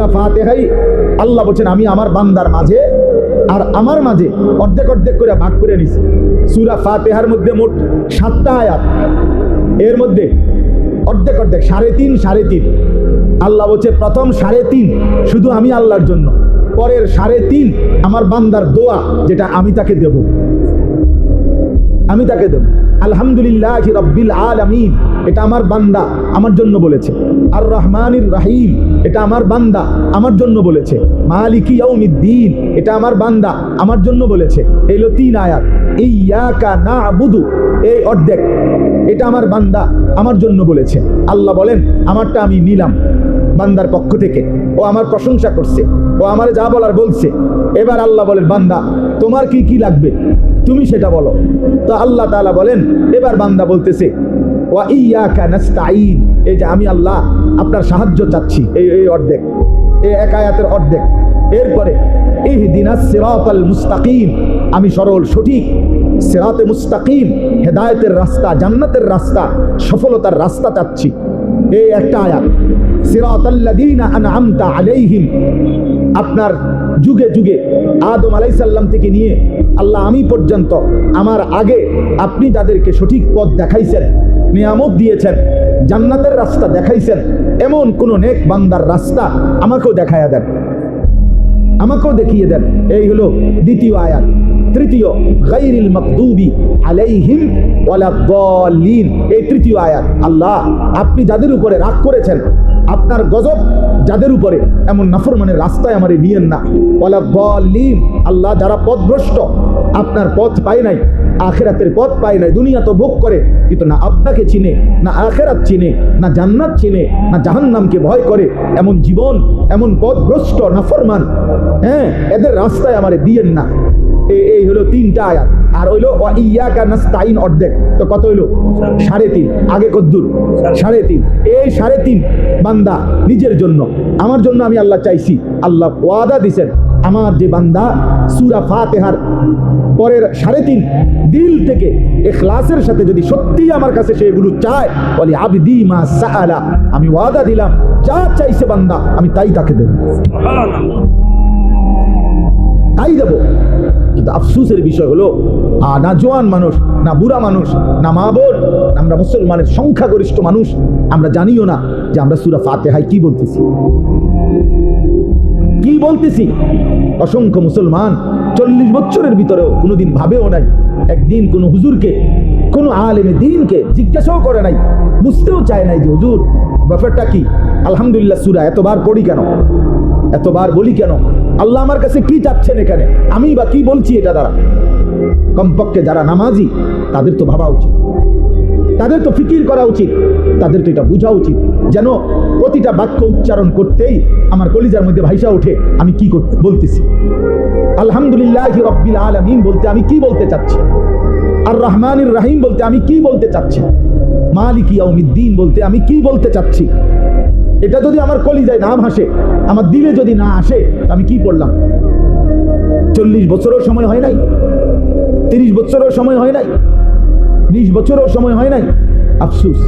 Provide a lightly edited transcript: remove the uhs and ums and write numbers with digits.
সূরা ফাতিহাই আল্লাহ বলেন আমি আমার বান্দার মাঝে আর আমার মাঝে অর্ধেক অর্ধেক করে ভাগ করে নিছি। সূরা ফাতিহার মধ্যে মোট 7টা আয়াত, এর মধ্যে অর্ধেক অর্ধেক 3.5 3.5। আল্লাহ বলছে প্রথম 3.5 শুধু আমি আল্লাহর জন্য, পরের 3.5 আমার বান্দার দোয়া, যেটা আমি তাকে দেব, আমি তাকে দেব। আলহামদুলিল্লাহি রাব্বিল আলামিন, এটা আমার বান্দা আমার জন্য বলেছে। আর রহমানির রহিম, এটা আমার বান্দা আমার জন্য বলেছে। মালিকি ইয়াউমিদ্দিন, এটা আমার বান্দা আমার জন্য বলেছে। এই হলো 3 আয়াত। ইয়্যাকা না'বুদু, এই অর্ধেক, এটা আমার বান্দা আমার জন্য বলেছে। আল্লাহ বলেন আমারটা আমি নিলাম বান্দার পক্ষ থেকে, ও আমার প্রশংসা করছে, ও আমার যা বলার বলছে। এবার আল্লাহ বলেন বান্দা তোমার কি কি লাগবে তুমি সেটা বলো। তো আল্লাহ তাআলা বলেন, এবার বান্দা বলতেছে ওয়া ইয়্যাকা নাস্তাঈন, এই যে আমি আল্লাহ আপনার সাহায্য চাচ্ছি, এই অর্ধেক, এই এক আয়াতের অর্ধেক। এরপরে ইহদিনাস সিরাতাল মুস্তাকিম, আমি সরল সঠিক সিরাতে মুস্তাকিম, হেদায়েতের রাস্তা, জান্নাতের রাস্তা, সফলতার রাস্তা চাচ্ছি, এই একটা আয়াত। সিরাতাল্লাযীনা আনআমতা আলাইহিম, আপনার যুগে যুগে আদম আলাইহিস সালাম থেকে নিয়ে আল্লাহ আমি পর্যন্ত আমার আগে আপনি যাদেরকে সঠিক পথ দেখাইছেন, নিয়ামত দিয়েছেন, জান্নাতের রাস্তা দেখাইছেন, এমন কোন নেক বান্দার রাস্তা আমাকেও দেখায়া দেন, আমাকেও দেখিয়ে দেন। এই হলো দ্বিতীয় আয়াত। তৃতীয় গায়রিল মাগদুবি আলাইহিম ওয়ালাদ-দাল্লিন, এই তৃতীয় আয়াত। আল্লাহ আপনি যাদের উপরে রাগ করেছেন, আপনার গজব যাদের উপরে, এমন নাফরমানের রাস্তায় আমারে নিয়েন না। ওয়ালাদ-দাল্লিন, আল্লাহ যারা পথভ্রষ্ট, আপনার পথ পায় নাই, আখিরাতের পথ পায় নাই, দুনিয়া তো ভোগ করে কিন্তু না আপনাকে চিনে, না আখিরাত চিনে, না জান্নাত চিনে, না জাহান্নামকে ভয় করে, এমন জীবন, এমন পথভ্রষ্ট নাফরমান, হ্যাঁ, এদের রাস্তায় আমারে দিয়েন না। এই হলো 3টা আয়াত। আর হইলো ওয়া ইয়্যাকা নাস্তাঈন অর্ধেক, তো কত হইলো 3.5। আগে কদ্দুর 3.5। এই 3.5 বান্দা নিজের জন্য, আমার জন্য আমি আল্লাহ চাইছি। আল্লাহ ওয়াদা দিছেন আমার যে বান্দা সূরা ফাতিহার পরের 3.5 দিল থেকে ইখলাসের সাথে যদি সত্যি আমার কাছে সেগুলো চায়, বলি আবদি মা সাআলা, আমি ওয়াদা দিলাম যা চাইছে বান্দা আমি তাই তাকে দেব, তাই দেব। কিন্তু আফসোসের বিষয় হলো না জোয়ান মানুষ, না বুড়া মানুষ, না মা বোন, আমরা মুসলমানের সংখ্যাগরিষ্ঠ মানুষ, আমরা জানিও না যে আমরা সূরা ফাতিহায় কি বলতেছি, কি বলতেছি। অসংখ্য মুসলমান 40 বছরের ভিতরেও কোনোদিন ভাবেও নাই, একদিন কোনো হুজুরকে, কোনো আলেমে দ্বীনকে জিজ্ঞাসাও করে নাই, বুঝতেও চায় নাই যে হুজুর ব্যাপারটা কি। আলহামদুলিল্লাহ সূরা এতবার পড়ি কেন, এতবার বলি কেন, আল্লাহ আমার কাছে কি চাচ্ছেন এখানে, আমি বা কি বলছি এটা দ্বারা। কমপক্ষে যারা নামাজি তাদের তো ভাবা উচিত, তাদের তো ফিকির করা উচিত, তাদের তো এটা বোঝা উচিত, যেন প্রতিটা বাক্য উচ্চারণ করতেই আমার কলিজার মধ্যে ভাইসা ওঠে আমি কি বলতেছি। আলহামদুলিল্লাহি রাব্বিল আলামিন বলতে আমি কি বলতে চাচ্ছি, আর রহমানির রহিম বলতে আমি কি বলতে চাচ্ছি, মালিকি ইয়াউমিদ্দিন বলতে আমি কি বলতে চাচ্ছি। এটা যদি আমার কলিজায় না ভাসে, আমার দিলে যদি না আসে, আমি কি পড়লাম? 40 বছরও সময় হয় নাই, 30 বছরও সময় হয় নাই, 20 বছরও সময় হয় নাই, আফসোস।